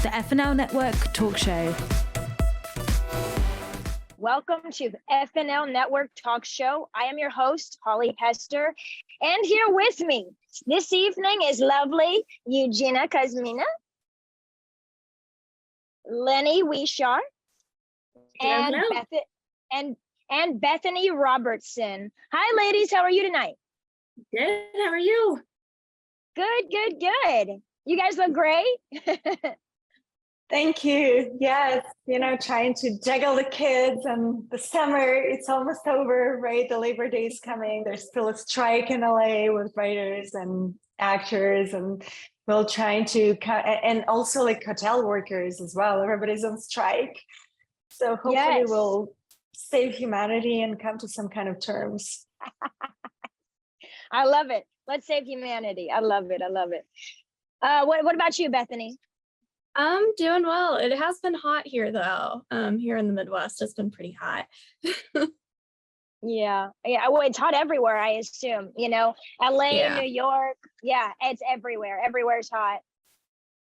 the FNL Network talk show. Welcome to the FNL Network talk show. I am your host, Holly Hester, and here with me this evening is lovely Eugenia Kuzmina, Lenny Wishar, and Bethany Robertson. Hi, ladies. How are you tonight? Good. How are you? Good. You guys look great. Thank you. Yes, trying to juggle the kids and the summer, it's almost over, right? The Labor Day is coming. There's still a strike in LA with writers and actors, and we're trying to, and also like hotel workers as well. Everybody's on strike. So hopefully we'll save humanity and come to some kind of terms. I love it. Let's save humanity. I love it. What about you, Bethany? I'm doing well. It has been hot here though. Here in the Midwest, it's been pretty hot. Yeah. Well, it's hot everywhere, I assume. LA, New York. Yeah, it's everywhere. Everywhere's hot.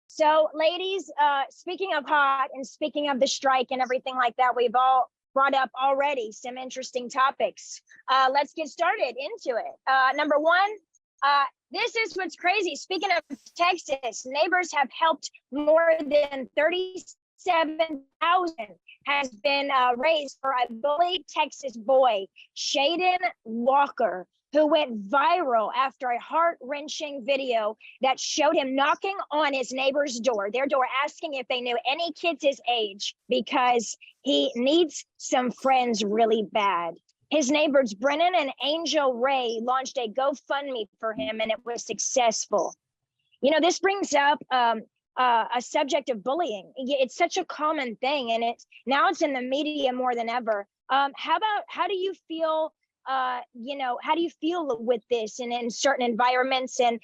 So, ladies, speaking of hot and speaking of the strike and everything like that, we've all brought up already some interesting topics. Let's get started into it. Number one, this is what's crazy. Speaking of Texas, neighbors have helped more than 37,000 has been raised for a bullied Texas boy, Shaden Walker, who went viral after a heart-wrenching video that showed him knocking on his neighbor's door, asking if they knew any kids his age because he needs some friends really bad. His neighbors, Brennan and Angel Ray, launched a GoFundMe for him, and it was successful. This brings up a subject of bullying. It's such a common thing, and it's in the media more than ever. How do you feel? How do you feel with this and in certain environments? And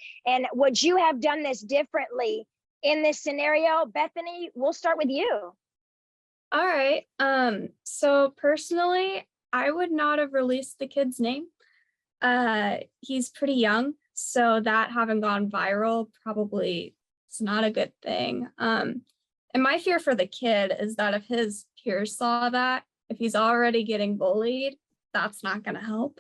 would you have done this differently in this scenario? Bethany, we'll start with you. All right. So personally, I would not have released the kid's name. He's pretty young, so that having gone viral probably is not a good thing. And my fear for the kid is that if his peers saw that, if he's already getting bullied, that's not going to help.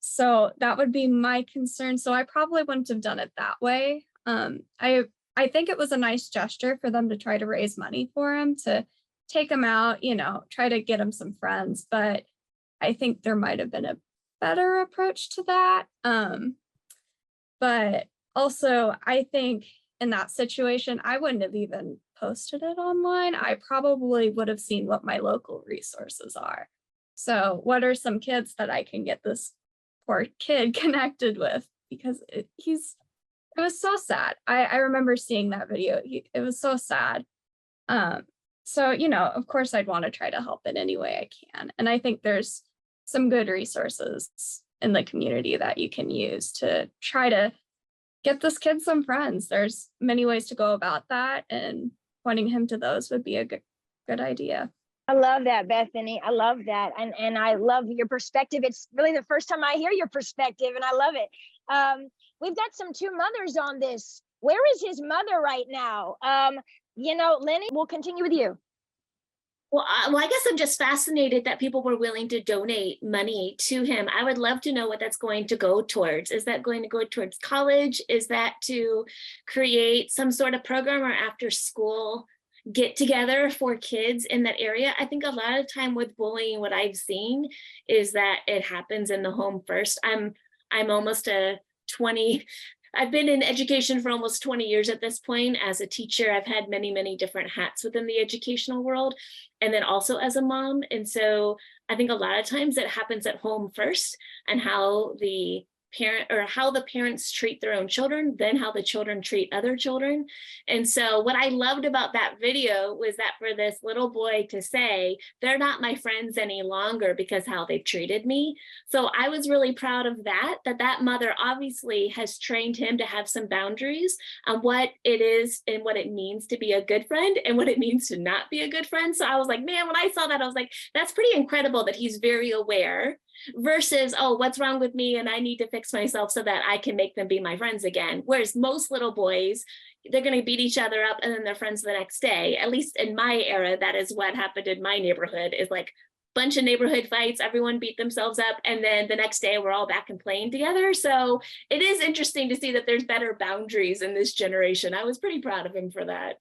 So that would be my concern. So I probably wouldn't have done it that way. I think it was a nice gesture for them to try to raise money for him, to take him out, try to get him some friends. But I think there might have been a better approach to that. But also, I think in that situation, I wouldn't have even posted it online. I probably would have seen what my local resources are. So what are some kids that I can get this poor kid connected with? Because it was so sad. I remember seeing that video. It was so sad. So, of course, I'd want to try to help in any way I can. And I think there's some good resources in the community that you can use to try to get this kid some friends. There's many ways to go about that, and pointing him to those would be a good idea. I love that, Bethany. I love that. And I love your perspective. It's really the first time I hear your perspective, and I love it. We've got two mothers on this. Where is his mother right now? Lenny, we'll continue with you. Well, I guess I'm just fascinated that people were willing to donate money to him. I would love to know what that's going to go towards. Is that going to go towards college? Is that to create some sort of program or after school get together for kids in that area? I think a lot of time with bullying, what I've seen is that it happens in the home first. I'm almost I've been in education for almost 20 years at this point. As a teacher, I've had many, many different hats within the educational world, and then also as a mom. And so I think a lot of times it happens at home first, and how the parents treat their own children, then how the children treat other children. And so what I loved about that video was that for this little boy to say, they're not my friends any longer because how they've treated me. So I was really proud of that mother obviously has trained him to have some boundaries on what it is and what it means to be a good friend and what it means to not be a good friend. So I was like, man, when I saw that, I was like, that's pretty incredible that he's very aware versus, oh, what's wrong with me and I need to fix myself so that I can make them be my friends again. Whereas most little boys, they're going to beat each other up and then they're friends the next day. At least in my era, that is what happened in my neighborhood, is like bunch of neighborhood fights, everyone beat themselves up, and then the next day we're all back and playing together. So it is interesting to see that there's better boundaries in this generation. I was pretty proud of him for that.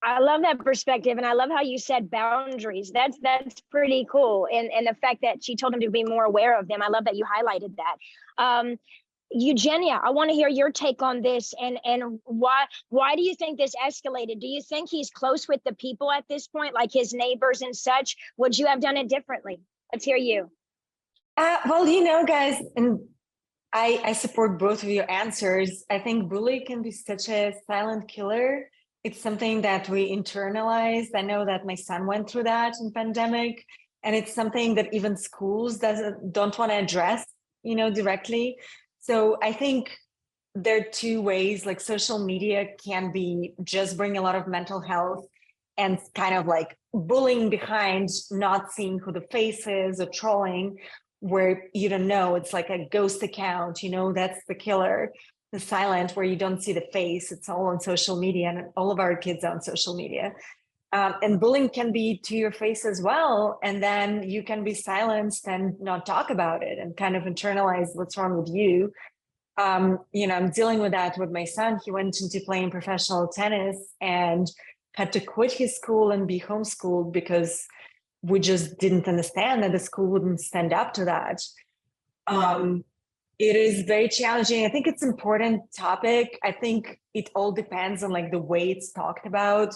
I love that perspective, and I love how you said boundaries. That's pretty cool, and the fact that she told him to be more aware of them. I love that you highlighted that. Eugenia, I want to hear your take on this, and why do you think this escalated? Do you think he's close with the people at this point, like his neighbors and such? Would you have done it differently? Let's hear you. Well, guys, and I support both of your answers. I think bullying can be such a silent killer. It's something that we internalize. I know that my son went through that in pandemic, and it's something that even schools don't want to address, directly. So I think there are two ways. Like, social media can be just bring a lot of mental health and kind of like bullying behind not seeing who the face is, or trolling where you don't know, it's like a ghost account, that's the killer. The silent, where you don't see the face, it's all on social media, and all of our kids are on social media. And bullying can be to your face as well. And then you can be silenced and not talk about it and kind of internalize what's wrong with you. I'm dealing with that with my son. He went into playing professional tennis and had to quit his school and be homeschooled because we just didn't understand that the school wouldn't stand up to that. It is very challenging. I think it's an important topic. I think it all depends on like the way it's talked about.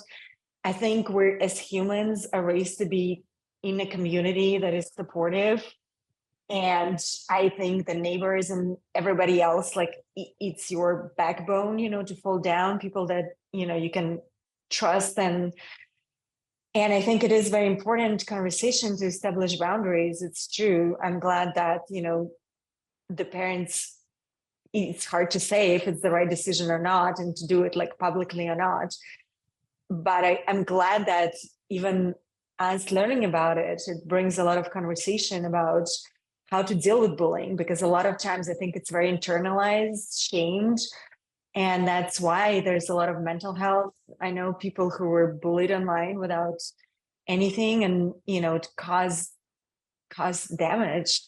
I think we're, as humans, are raised to be in a community that is supportive. And I think the neighbors and everybody else, like it's your backbone, to fall down, people that, you can trust. And I think it is very important conversation to establish boundaries. It's true. I'm glad that, the parents, it's hard to say if it's the right decision or not, and to do it like publicly or not. But I'm glad that even us learning about it, it brings a lot of conversation about how to deal with bullying, because a lot of times I think it's very internalized, shamed, and that's why there's a lot of mental health. I know people who were bullied online without anything, and it caused damage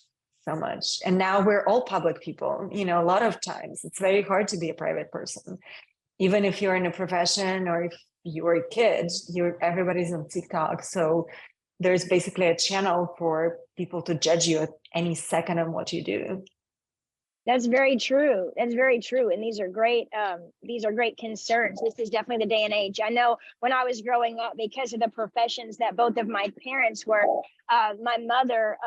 so much. And now we're all public people. A lot of times it's very hard to be a private person, even if you're in a profession or if you're a kid. Everybody's on TikTok, so there's basically a channel for people to judge you at any second on what you do. That's very true. That's very true. And these are great concerns. This is definitely the day and age. I know when I was growing up, because of the professions that both of my parents were, my mother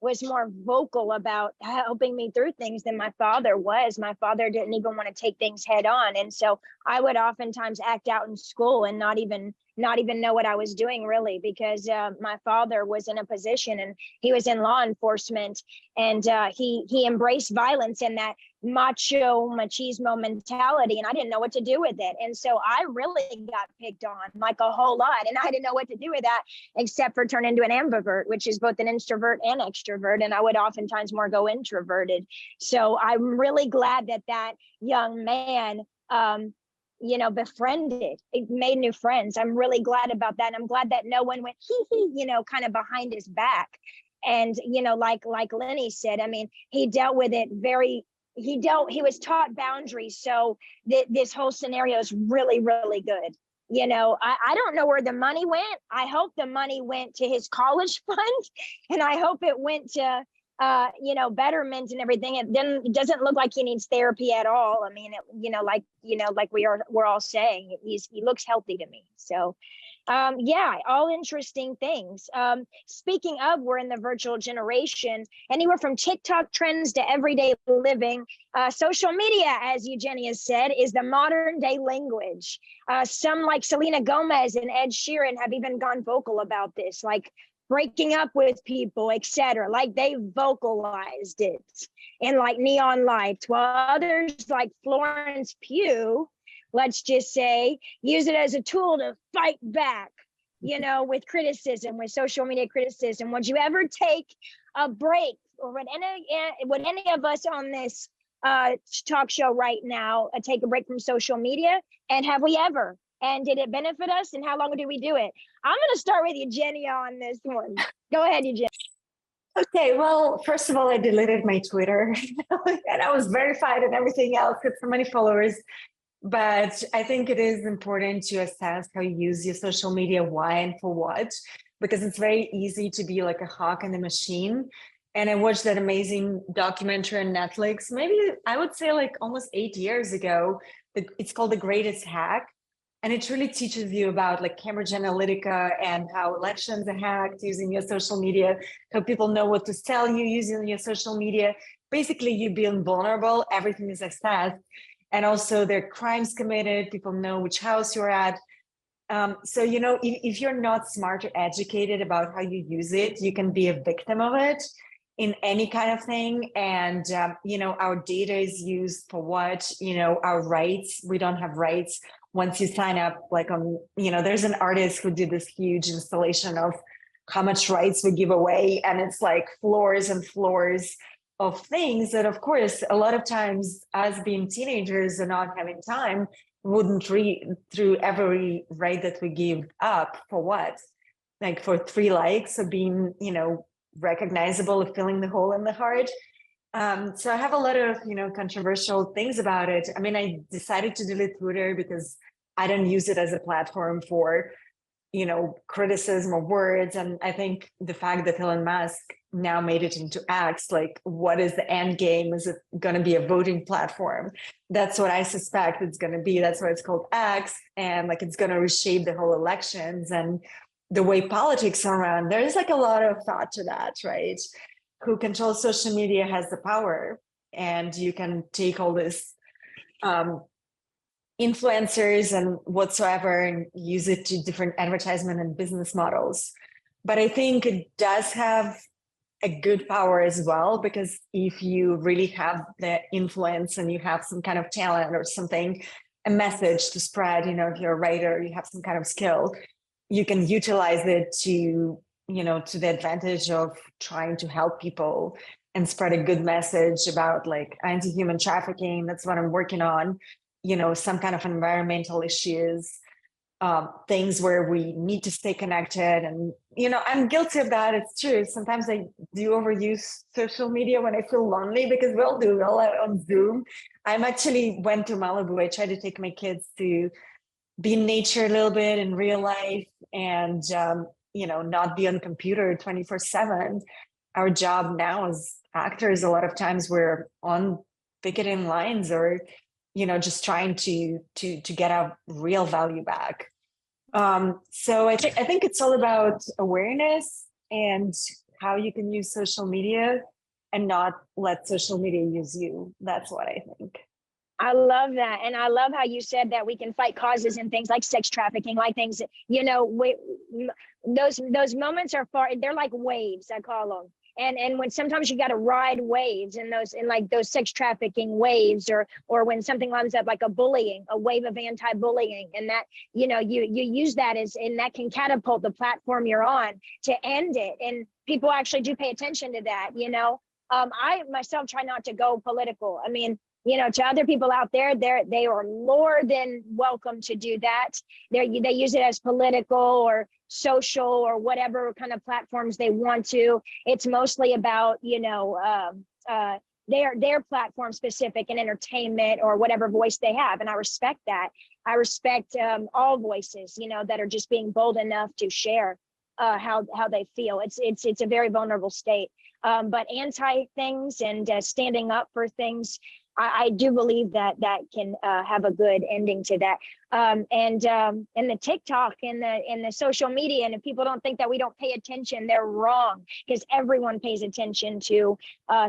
was more vocal about helping me through things than my father was. My father didn't even want to take things head on. And so I would oftentimes act out in school and not even know what I was doing, really, because my father was in a position, and he was in law enforcement, and he embraced violence and that machismo mentality, and I didn't know what to do with it. And so I really got picked on like a whole lot, and I didn't know what to do with that except for turn into an ambivert, which is both an introvert and extrovert, and I would oftentimes more go introverted. So I'm really glad that young man befriended, it made new friends. I'm really glad about that. And I'm glad that no one went kind of behind his back. And like Lenny said, I mean, he dealt with it he was taught boundaries. So this whole scenario is really, really good. I don't know where the money went. I hope the money went to his college fund, and I hope it went to betterment and everything. It doesn't look like he needs therapy at all. I mean, like we're all saying, he looks healthy to me. So all interesting things. Speaking of, we're in the virtual generation, anywhere from TikTok trends to everyday living. Social media, as Eugenia said, is the modern day language. Some like Selena Gomez and Ed Sheeran have even gone vocal about this, like breaking up with people, etc. Like they vocalized it in like neon lights, while others like Florence Pugh, let's just say, use it as a tool to fight back. with criticism, with social media criticism? Would you ever take a break, or would any of us on this talk show right now take a break from social media? And have we ever? And did it benefit us? And how long did we do it? I'm going to start with you, Jenny, on this one. Go ahead, you, Jenny. Okay, well, first of all, I deleted my Twitter and I was verified and everything else, got so many followers. But I think it is important to assess how you use your social media, why and for what, because it's very easy to be like a hawk in the machine. And I watched that amazing documentary on Netflix, maybe I would say like almost 8 years ago. It's called The Greatest Hack. And it really teaches you about like Cambridge Analytica and how elections are hacked using your social media, how people know what to sell you using your social media. Basically, you being vulnerable, everything is assessed. And also there are crimes committed, people know which house you're at. So, if you're not smart or educated about how you use it, you can be a victim of it in any kind of thing. And, our data is used for what, our rights, we don't have rights. Once you sign up, like there's an artist who did this huge installation of how much rights we give away. And it's like floors and floors of things that, of course, a lot of times us being teenagers and not having time wouldn't read through every right that we give up for what? Like for 3 likes of being, recognizable of filling the hole in the heart. So I have a lot of, controversial things about it. I mean, I decided to delete Twitter because I don't use it as a platform for, criticism of words. And I think the fact that Elon Musk now made it into X, like what is the end game? Is it going to be a voting platform? That's what I suspect it's going to be. That's why it's called X. And like, it's going to reshape the whole elections and the way politics are run. There's like a lot of thought to that, right? Who controls social media has the power, and you can take all this influencers and whatsoever and use it to different advertisement and business models. But I think it does have a good power as well, because if you really have the influence and you have some kind of talent or something, a message to spread, if you're a writer, you have some kind of skill, you can utilize it to to the advantage of trying to help people and spread a good message about like anti-human trafficking. That's what I'm working on, some kind of environmental issues, things where we need to stay connected. And, I'm guilty of that. It's true. Sometimes I do overuse social media when I feel lonely, because we all do, we're all on Zoom. I'm actually went to Malibu. I tried to take my kids to be in nature a little bit in real life and, not be on computer 24/7. Our job now as actors, a lot of times we're on picketing lines or, just trying to get our real value back. So I think it's all about awareness and how you can use social media and not let social media use you. That's what I think. I love that. And I love how you said that we can fight causes and things like sex trafficking, like things, those moments are they're like waves, I call them. And when sometimes you got to ride waves and those sex trafficking waves, or when something lines up like a wave of anti-bullying, and that, you use that and that can catapult the platform you're on to end it. And people actually do pay attention to that. I myself try not to go political. I mean, to other people out there, they are more than welcome to do that. They use it as political or social or whatever kind of platforms they want to. It's mostly about, their platform specific and entertainment or whatever voice they have. And I respect that. I respect all voices, that are just being bold enough to share how they feel. It's a very vulnerable state. But anti things and standing up for things, I do believe that can have a good ending to that. And the TikTok and the social media, and if people don't think that we don't pay attention, they're wrong, because everyone pays attention to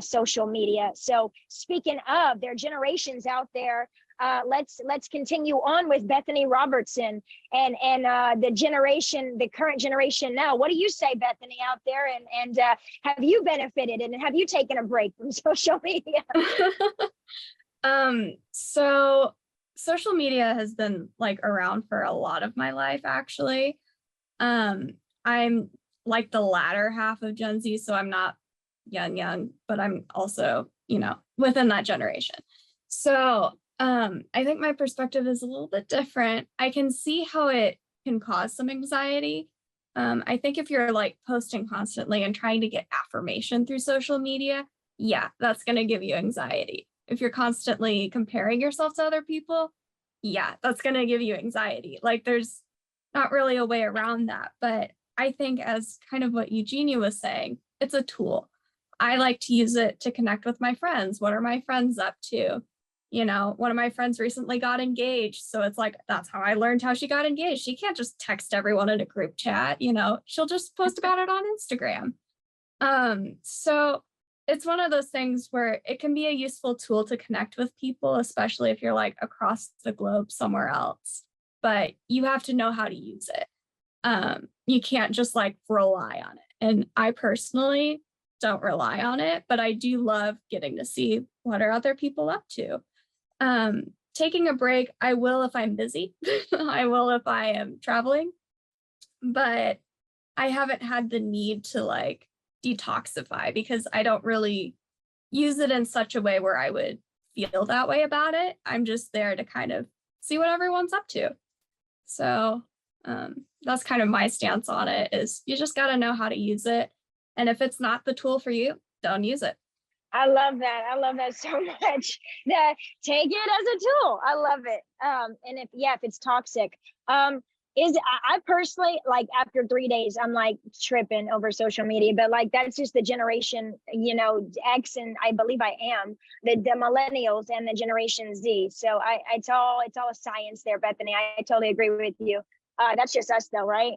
social media. So speaking of, there are generations out there. Let's continue on with Bethany Robertson and the current generation now. What do you say, Bethany, out there? And have you benefited, and have you taken a break from social media? So social media has been like around for a lot of my life, actually. I'm like the latter half of Gen Z, so I'm not young, but I'm also, within that generation. So I think my perspective is a little bit different. I can see how it can cause some anxiety. I think if you're like posting constantly and trying to get affirmation through social media, yeah, that's going to give you anxiety. If you're constantly comparing yourself to other people, yeah, that's going to give you anxiety. Like there's not really a way around that. But I think, as kind of what Eugenia was saying, it's a tool. I like to use it to connect with my friends. What are my friends up to? One of my friends recently got engaged. So it's like, that's how I learned how she got engaged. She can't just text everyone in a group chat, she'll just post about it on Instagram. So it's one of those things where it can be a useful tool to connect with people, especially if you're like across the globe somewhere else, but you have to know how to use it. You can't just like rely on it. And I personally don't rely on it, but I do love getting to see what are other people up to. Taking a break, I will if I'm busy. I will if I am traveling, but I haven't had the need to like detoxify because I don't really use it in such a way where I would feel that way about it. I'm just there to kind of see what everyone's up to. So that's kind of my stance on it, is you just got to know how to use it. And if it's not the tool for you, don't use it. I love that. I love that so much. Take it as a tool. I love it. And if it's toxic, I personally, like, after 3 days, I'm like tripping over social media, but like, that's just the generation, X, and I believe I am the millennials and the generation Z. So it's all a science there, Bethany. I totally agree with you. That's just us though, right?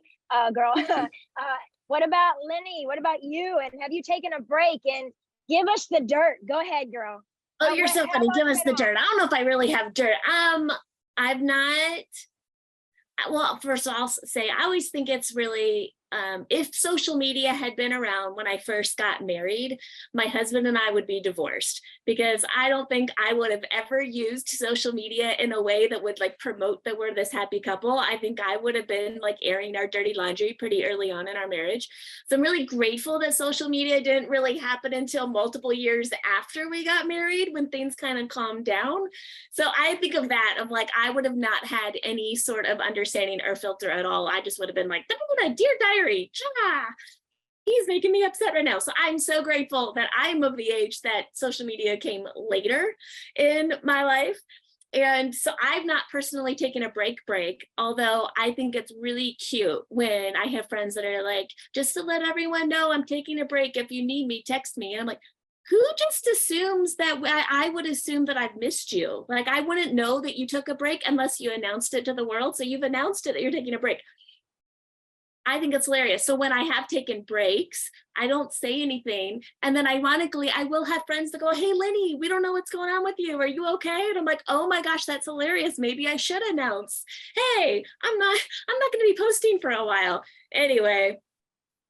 Girl. What about Lenny? What about you? And have you taken a break? And give us the dirt. Go ahead, girl. Oh, you're so funny. Give us the dirt. I don't know if I really have dirt. I've not. Well, first I'll say I always think it's really, if social media had been around when I first got married, my husband and I would be divorced, because I don't think I would have ever used social media in a way that would like promote that we're this happy couple. I think I would have been like airing our dirty laundry pretty early on in our marriage. So I'm really grateful that social media didn't really happen until multiple years after we got married, when things kind of calmed down. So I think of that, of like, I would have not had any sort of understanding or filter at all. I just would have been like, dear diary, he's making me upset right now. So I'm so grateful that I'm of the age that social media came later in my life. And so I've not personally taken a break, although I think it's really cute when I have friends that are like, just to let everyone know I'm taking a break. If you need me, text me. And I'm like, who just assumes that? I would assume that I've missed you. Like, I wouldn't know that you took a break unless you announced it to the world. So you've announced it that you're taking a break. I think it's hilarious. So when I have taken breaks, I don't say anything. And then ironically, I will have friends that go, hey, Lenny, we don't know what's going on with you. Are you okay? And I'm like, oh my gosh, that's hilarious. Maybe I should announce, hey, I'm not going to be posting for a while. Anyway,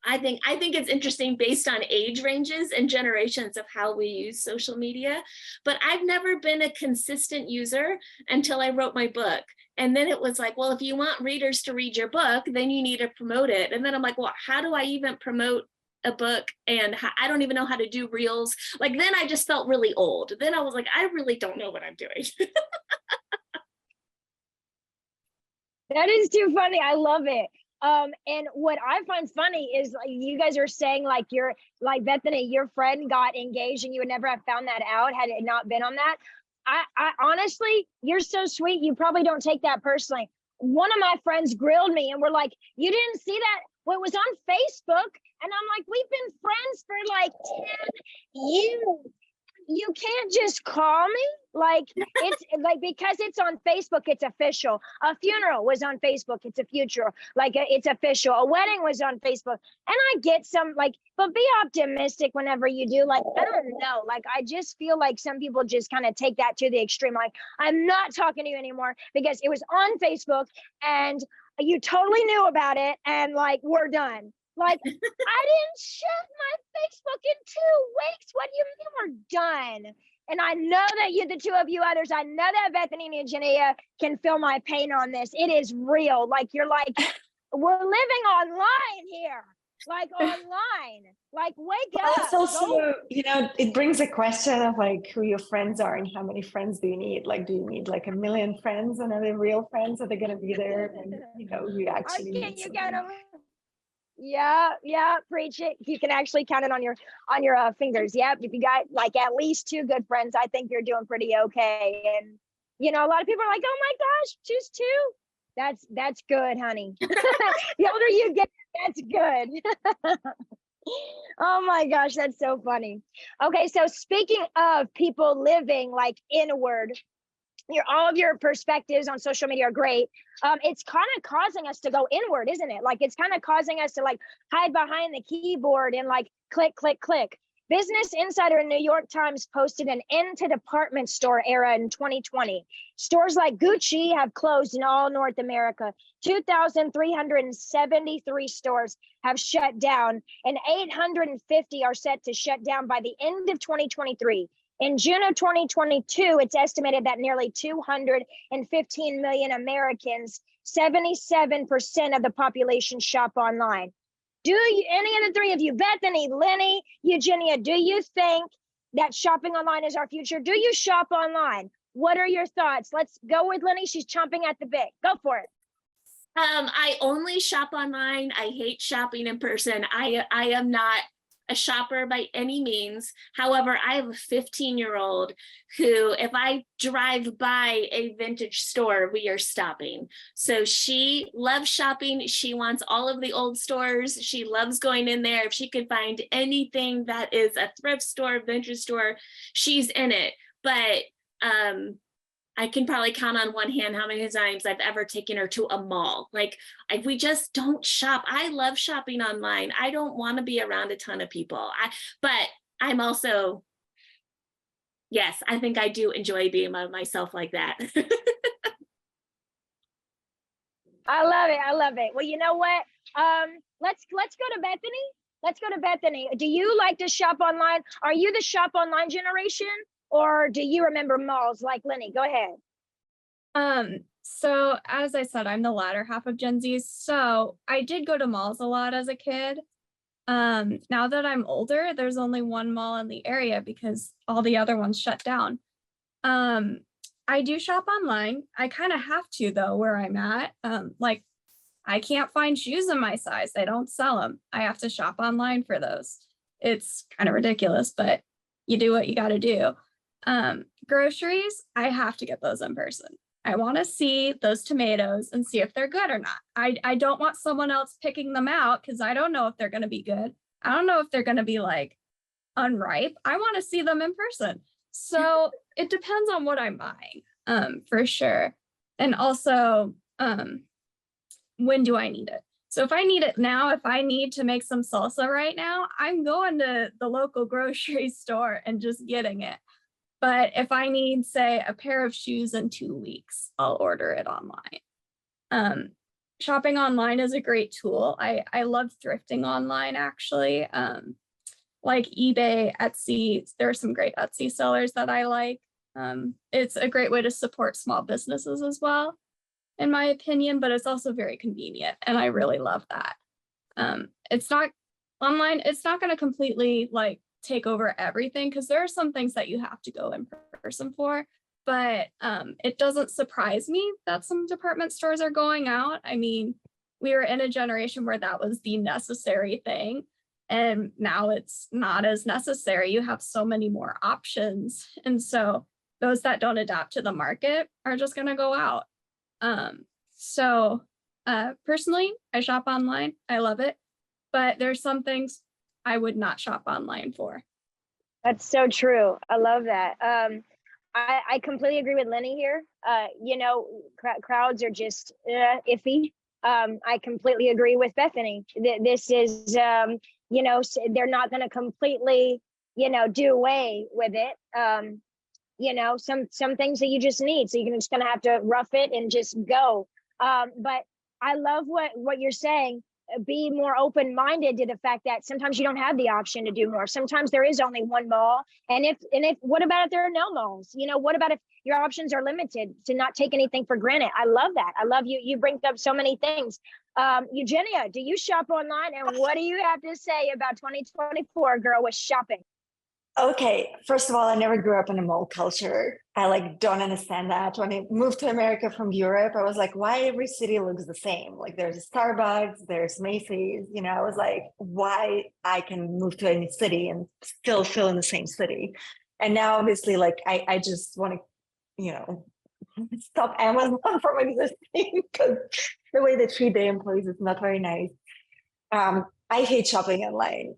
I think it's interesting based on age ranges and generations of how we use social media, but I've never been a consistent user until I wrote my book. And then it was like, well, if you want readers to read your book, then you need to promote it. And then I'm like, well, how do I even promote a book? And I don't even know how to do reels. Like, then I just felt really old. Then I was like, I really don't know what I'm doing. That is too funny. I love it. And what I find funny is, like, you guys are saying like, you're like, Bethany, your friend got engaged and you would never have found that out had it not been on that. I honestly, you're so sweet. You probably don't take that personally. One of my friends grilled me and we're like, you didn't see that? Well, it was on Facebook. And I'm like, we've been friends for like 10 years. You can't just call me. Like, it's like, because it's on Facebook, it's official. A funeral was on Facebook, it's a future, like it's official. A wedding was on Facebook. And I get some, like, but be optimistic whenever you do. Like, I don't know, like, I just feel like some people just kind of take that to the extreme. Like, I'm not talking to you anymore because it was on Facebook and you totally knew about it, and like, we're done. Like, I didn't shut my Facebook in 2 weeks. What do you mean we're done? And I know that you, the two of you others, I know that Bethany and Eugenia can feel my pain on this. It is real. Like, you're like, we're living online here, like online, like wake Well, up. it's also, it brings a question of like who your friends are and how many friends do you need? Like, do you need like a million friends, and are they real friends? Are they going to be there? And, you actually Can need you someone. get them? Yeah, preach it. You can actually count it on your fingers. Yep. If you got like at least two good friends, I think you're doing pretty okay. And a lot of people are like, oh my gosh, choose two. That's good, honey. The older you get, that's good. Oh my gosh, that's so funny. Okay, so speaking of people living like inward, all of your perspectives on social media are great. It's kind of causing us to go inward, isn't it? Like it's kind of causing us to like hide behind the keyboard and like click, click, click. Business Insider and New York Times posted an end to department store era in 2020. Stores like Gucci have closed in all North America. 2,373 stores have shut down, and 850 are set to shut down by the end of 2023. In June of 2022, it's estimated that nearly 215 million Americans, 77% of the population, shop online. Do you, any of the three of you, Bethany, Lenny, Eugenia, do you think that shopping online is our future? Do you shop online? What are your thoughts? Let's go with Lenny. She's chomping at the bit. Go for it. I only shop online. I hate shopping in person. I am not a shopper by any means. However, I have a 15-year-old who, if I drive by a vintage store, we are stopping. So she loves shopping. She wants all of the old stores. She loves going in there. If she could find anything that is a thrift store, vintage store, she's in it. But I can probably count on one hand how many times I've ever taken her to a mall. Like, we just don't shop. I love shopping online. I don't want to be around a ton of people. But I'm also, yes, I think I do enjoy being by myself like that. I love it. I love it. Well, you know what? Let's go to Bethany. Let's go to Bethany. Do you like to shop online? Are you the shop online generation? Or do you remember malls like Lenny? Go ahead. So as I said, I'm the latter half of Gen Z. So I did go to malls a lot as a kid. Now that I'm older, there's only one mall in the area because all the other ones shut down. I do shop online. I kind of have to though, where I'm at. Like I can't find shoes in my size. They don't sell them. I have to shop online for those. It's kind of ridiculous, but you do what you got to do. Groceries, I have to get those in person. I want to see those tomatoes and see if they're good or not. I don't want someone else picking them out because I don't know if they're going to be good. I don't know if they're going to be like unripe. I want to see them in person. So it depends on what I'm buying, for sure. And also, when do I need it? So if I need it now, if I need to make some salsa right now, I'm going to the local grocery store and just getting it. But if I need, say, a pair of shoes in 2 weeks, I'll order it online. Shopping online is a great tool. I love thrifting online, actually. Like eBay, Etsy, there are some great Etsy sellers that I like. It's a great way to support small businesses as well, in my opinion, but it's also very convenient. And I really love that. It's not online. It's not going to completely like take over everything because there are some things that you have to go in person for, but it doesn't surprise me that some department stores are going out. I mean, we were in a generation where that was the necessary thing, and now it's not as necessary. You have so many more options, and so those that don't adapt to the market are just going to go out. Personally, I shop online. I love it, but there's some things I would not shop online for. That's so true. I love that. I completely agree with Lenny here. Crowds are just iffy. I completely agree with Bethany. This is, they're not going to completely, do away with it. Some things that you just need. So you're just going to have to rough it and just go. But I love what you're saying. be more open-minded to the fact that sometimes you don't have the option to do more. Sometimes there is only one mall. And if what about if there are no malls? You know, what about if your options are limited, to not take anything for granted? I love that. I love you. You bring up so many things. Eugenia, do you shop online? And what do you have to say about 2024, girl, with shopping? Okay, first of all, I never grew up in a mall culture. I like don't understand that. When I moved to America from Europe, I was like, why every city looks the same? Like there's a Starbucks, there's Macy's, you know, I was like, why I can move to any city and still feel in the same city. And now obviously like I just want to, you know, stop Amazon from existing because the way they treat their employees is not very nice. I hate shopping online.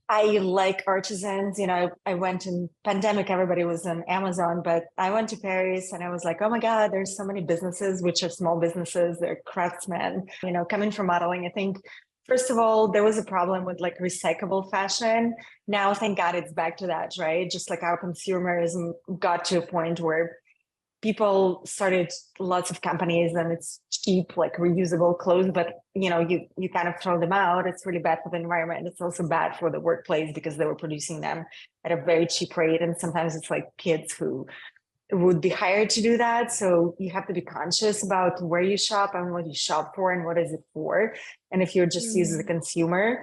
I like artisans, you know, I went in pandemic, everybody was on Amazon, but I went to Paris and I was like, oh my God, there's so many businesses, which are small businesses, they're craftsmen, you know, coming from modeling. I think, first of all, there was a problem with like recyclable fashion. Now, thank God it's back to that, right? Just like our consumerism got to a point where people started lots of companies and it's cheap, like reusable clothes, but you know, you kind of throw them out. It's really bad for the environment. It's also bad for the workplace because they were producing them at a very cheap rate. And sometimes it's like kids who would be hired to do that. So you have to be conscious about where you shop and what you shop for and what is it for. And if you're just used as a consumer.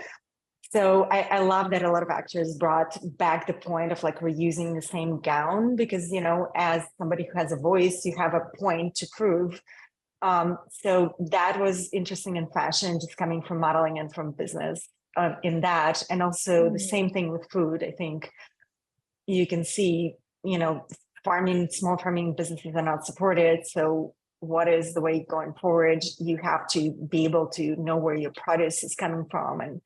So I love that a lot of actors brought back the point of like reusing the same gown because, you know, as somebody who has a voice, you have a point to prove. So that was interesting in fashion, just coming from modeling and from business in that. And also the same thing with food. I think you can see, you know, small farming businesses are not supported. So what is the way going forward? You have to be able to know where your produce is coming from and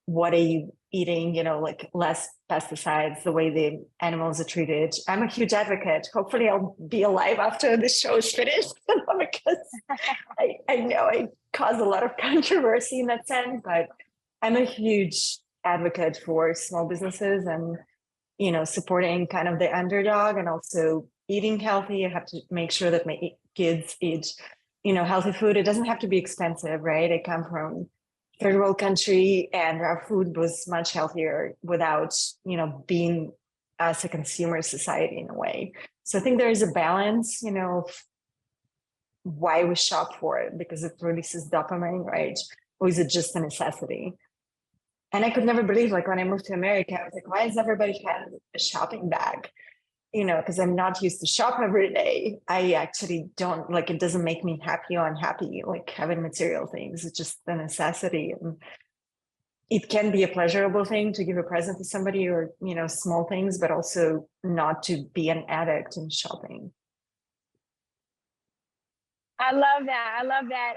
what are you eating, you know, like less pesticides, the way the animals are treated. I'm a huge advocate. Hopefully I'll be alive after the show is finished because I know I cause a lot of controversy in that sense, but I'm a huge advocate for small businesses and, you know, supporting kind of the underdog and also eating healthy. I have to make sure that my kids eat, you know, healthy food. It doesn't have to be expensive, right? I come from third world country and our food was much healthier without, you know, being as a consumer society in a way. So I think there is a balance, you know, of why we shop for it because it releases dopamine, right? Or is it just a necessity? And I could never believe, like when I moved to America, I was like, why does everybody have a shopping bag? You know, because I'm not used to shop every day. I actually don't like, it doesn't make me happy or unhappy, like having material things. It's just a necessity. And it can be a pleasurable thing to give a present to somebody or, you know, small things, but also not to be an addict in shopping. I love that. I love that.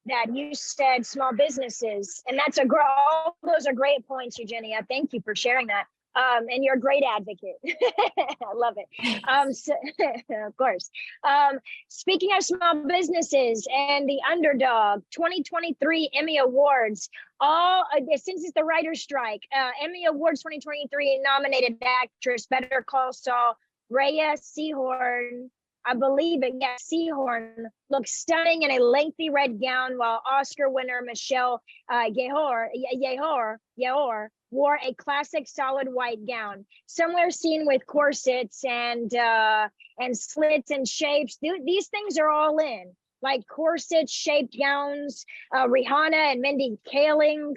That you said small businesses, and that's all those are great points, Eugenia. Thank you for sharing that. And you're a great advocate. I love it. So, of course. Speaking of small businesses and the underdog, 2023 Emmy Awards, since it's the writer's strike, Emmy Awards 2023 nominated actress Better Call Saul, Rhea Seehorn, I believe it, yeah, Seehorn looked stunning in a lengthy red gown, while Oscar winner Michelle Yeoh wore a classic solid white gown. Some were seen with corsets and slits and shapes. These things are all in, like corset shaped gowns. Rihanna and Mindy Kaling.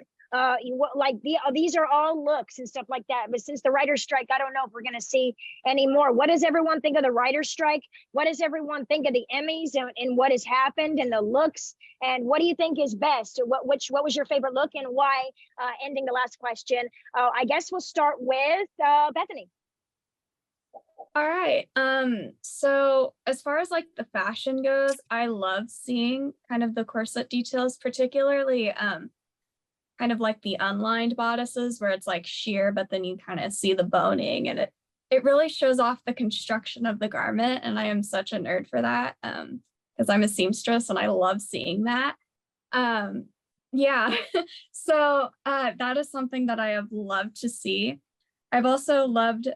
These are all looks and stuff like that. But since the writer's strike, I don't know if we're going to see any more. What does everyone think of the writer's strike? What does everyone think of the Emmys and what has happened and the looks? And what do you think is best? What was your favorite look and why? Ending the last question. I guess we'll start with Bethany. All right. So as far as like the fashion goes, I love seeing kind of the corset details, particularly kind of like the unlined bodices where it's like sheer, but then you kind of see the boning and it really shows off the construction of the garment. And I am such a nerd for that because I'm a seamstress and I love seeing that. Yeah, so that is something that I have loved to see. I've also loved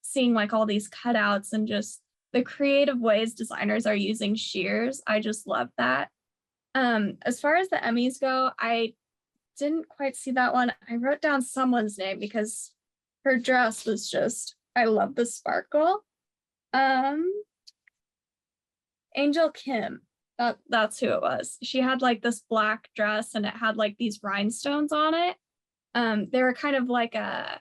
seeing like all these cutouts and just the creative ways designers are using shears. I just love that. As far as the Emmys go, I didn't quite see that one. I wrote down someone's name because her dress was just, I love the sparkle. Angel Kim. That's who it was. She had like this black dress and it had like these rhinestones on it. They were kind of like a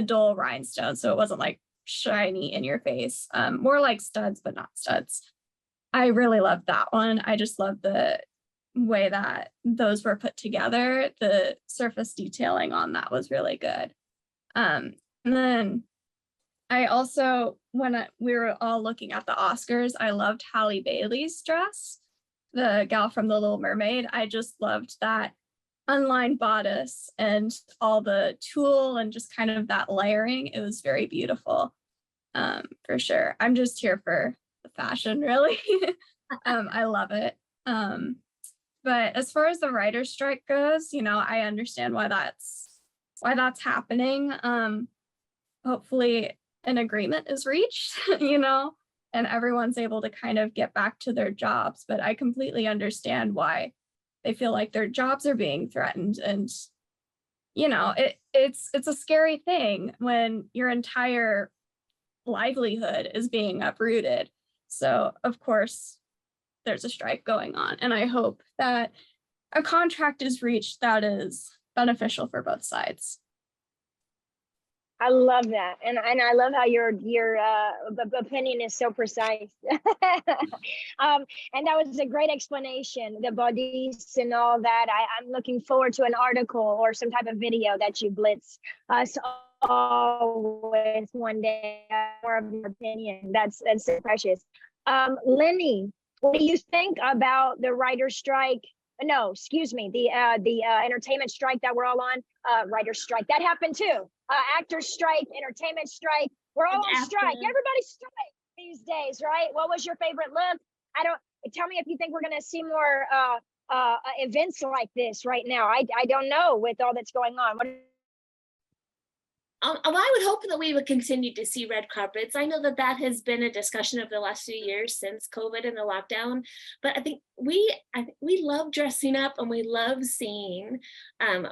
dull rhinestone, so it wasn't like shiny in your face. More like studs, but not studs. I really loved that one. I just love the way that those were put together. The surface detailing on that was really good. And then I also, when we were all looking at the Oscars, I loved Halle Bailey's dress, the gal from The Little Mermaid. I just loved that unlined bodice and all the tulle and just kind of that layering. It was very beautiful, for sure. I'm just here for the fashion, really. I love it. But as far as the writer's strike goes, I understand why that's happening. Hopefully an agreement is reached, and everyone's able to kind of get back to their jobs. But I completely understand why they feel like their jobs are being threatened. And, it's a scary thing when your entire livelihood is being uprooted. So of course there's a strike going on. And I hope that a contract is reached that is beneficial for both sides. I love that, and I love how your opinion is so precise. And that was a great explanation, the bodies and all that. I'm looking forward to an article or some type of video that you blitz us all with one day. More of your opinion. That's so precious. Lenny, what do you think about the writer's strike? No, excuse me, the entertainment strike that we're all on. Writer's strike that happened too. Actors strike, entertainment strike. We're all on strike. Everybody's strike these days, right? What was your favorite look? Tell me if you think we're going to see more events like this right now. I don't know with all that's going on. Well, I would hope that we would continue to see red carpets. I know that has been a discussion of the last few years since COVID and the lockdown, but I think we love dressing up and we love seeing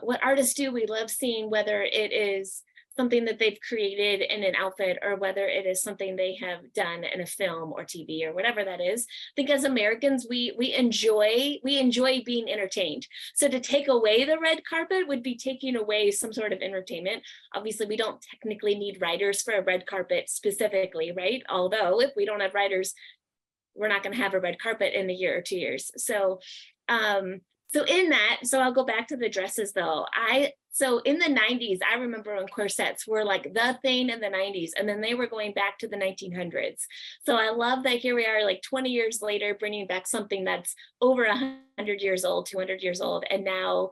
what artists do. We love seeing whether it is something that they've created in an outfit or whether it is something they have done in a film or TV or whatever that is. I think as Americans, we enjoy being entertained. So to take away the red carpet would be taking away some sort of entertainment. Obviously, we don't technically need writers for a red carpet specifically, right? Although if we don't have writers, we're not going to have a red carpet in a year or 2 years. So I'll go back to the dresses though. So in the 90s, I remember when corsets were like the thing in the 90s, and then they were going back to the 1900s. So I love that here we are like 20 years later, bringing back something that's over 100 years old, 200 years old. And now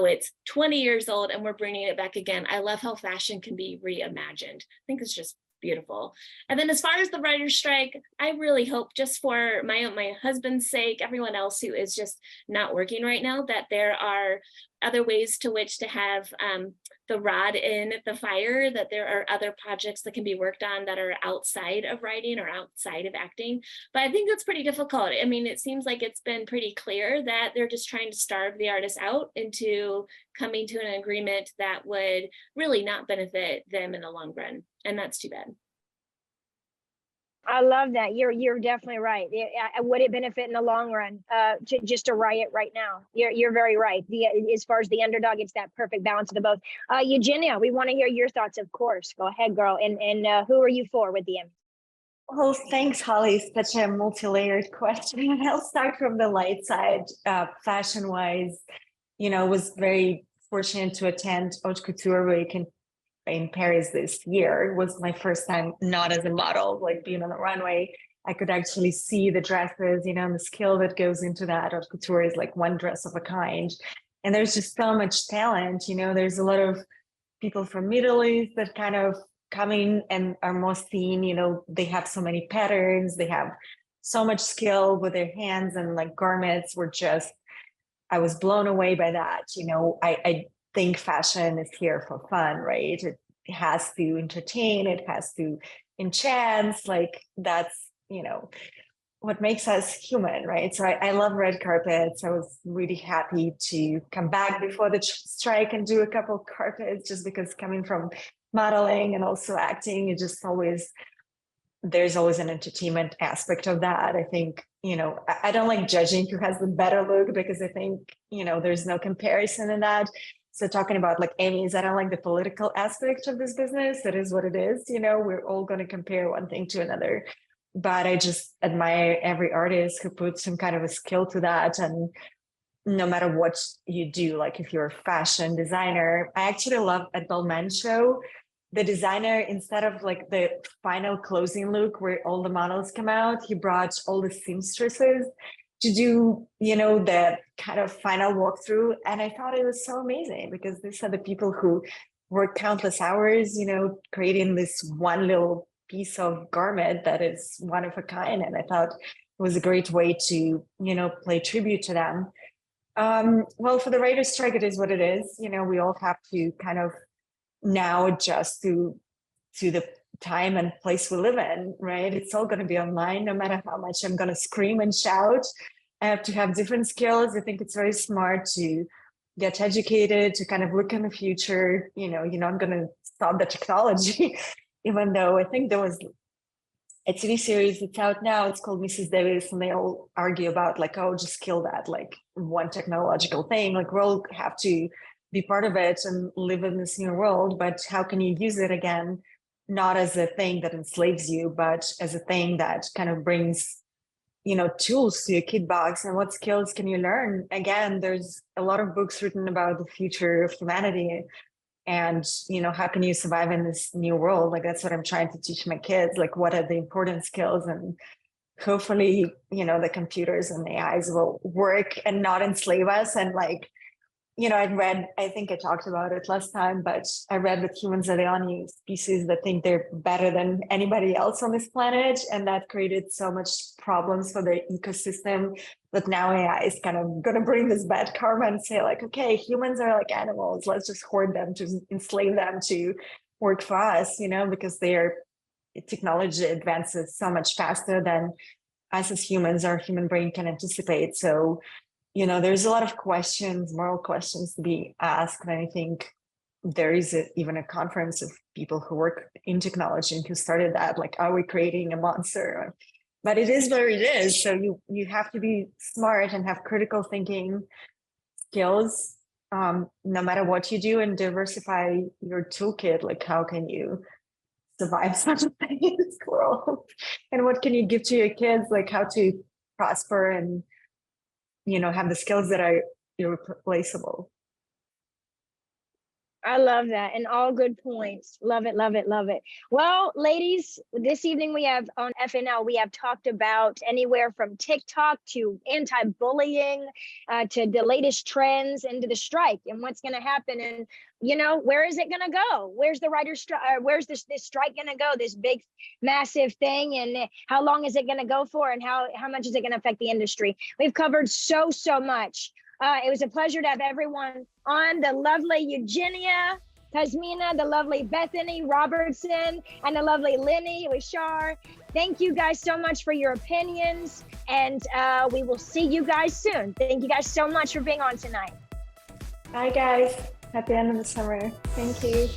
it's 20 years old and we're bringing it back again. I love how fashion can be reimagined. I think it's just beautiful. And then as far as the writer's strike, I really hope, just for my husband's sake, everyone else who is just not working right now, that there are other ways to which to have the rod in the fire, that there are other projects that can be worked on that are outside of writing or outside of acting. But I think that's pretty difficult. I mean, it seems like it's been pretty clear that they're just trying to starve the artists out into coming to an agreement that would really not benefit them in the long run. And that's too bad. I love that. You're definitely right. Would it benefit in the long run? Just to riot right now. You're very right. As far as the underdog, it's that perfect balance of the both. Eugenia, we want to hear your thoughts, of course. Go ahead, girl. And who are you for with the Emmy? Well, thanks, Holly. Such a multi-layered question. I'll start from the light side. Fashion-wise, was very fortunate to attend Haute Couture Week in Paris this year. It was my first time not as a model, like being on the runway. I could actually see the dresses, and the skill that goes into that. Haute couture is like one dress of a kind. And there's just so much talent, there's a lot of people from Middle East that kind of come in and are most seen, they have so many patterns, they have so much skill with their hands, and like garments were just, I was blown away by that. I think fashion is here for fun, right? It has to entertain, it has to enchant, like that's, what makes us human, right? So I love red carpets. I was really happy to come back before the strike and do a couple carpets, just because coming from modeling and also acting, it just always, there's always an entertainment aspect of that. I think, I don't like judging who has the better look, because I think, there's no comparison in that. So talking about like Emmys, I don't like the political aspect of this business. It is what it is. We're all going to compare one thing to another. But I just admire every artist who puts some kind of a skill to that. And no matter what you do, like if you're a fashion designer, I actually love at Balmain show, the designer, instead of like the final closing look where all the models come out, he brought all the seamstresses to do, the kind of final walkthrough. And I thought it was so amazing, because these are the people who work countless hours, creating this one little piece of garment that is one of a kind. And I thought it was a great way to, pay tribute to them. Well, for the writer's strike, it is what it is. We all have to kind of now adjust to the time and place we live in, right? It's all going to be online, no matter how much I'm going to scream and shout. I have to have different skills. I think it's very smart to get educated, to kind of look in the future. You're not going to stop the technology, even though I think there was a TV series that's out now. It's called Mrs. Davis, and they all argue about like, oh, just kill that, like one technological thing. Like, we'll have to be part of it and live in this new world, but how can you use it again, not as a thing that enslaves you, but as a thing that kind of brings, tools to your kit box? And what skills can you learn? Again, there's a lot of books written about the future of humanity, and how can you survive in this new world? Like, that's what I'm trying to teach my kids, like what are the important skills, and hopefully the computers and the AIs will work and not enslave us. And like, I think I talked about it last time, but I read that humans are the only species that think they're better than anybody else on this planet. And that created so much problems for the ecosystem that now AI is kind of going to bring this bad karma and say like, okay, humans are like animals. Let's just hoard them, to enslave them to work for us, because their technology advances so much faster than us as humans, our human brain can anticipate. So there's a lot of questions, moral questions to be asked. And I think there is even a conference of people who work in technology and who started that, like, are we creating a monster? But it is what it is. So you have to be smart and have critical thinking skills, no matter what you do, and diversify your toolkit. Like, how can you survive such a thing in this world? And what can you give to your kids? Like, how to prosper and have the skills that are irreplaceable. I love that. And all good points. Love it, love it, love it. Well, ladies, this evening we have on FNL, we have talked about anywhere from TikTok to anti-bullying, to the latest trends, and to the strike and what's going to happen. And, where is it going to go? Where's the writer's strike? Where's this strike going to go? This big, massive thing. And how long is it going to go for? And how much is it going to affect the industry? We've covered so much. It was a pleasure to have everyone on. The lovely Eugenia, Tasmina, the lovely Bethany Robertson, and the lovely Lenny Wishar. Thank you guys so much for your opinions, and we will see you guys soon. Thank you guys so much for being on tonight. Bye, guys. Happy end of the summer. Thank you.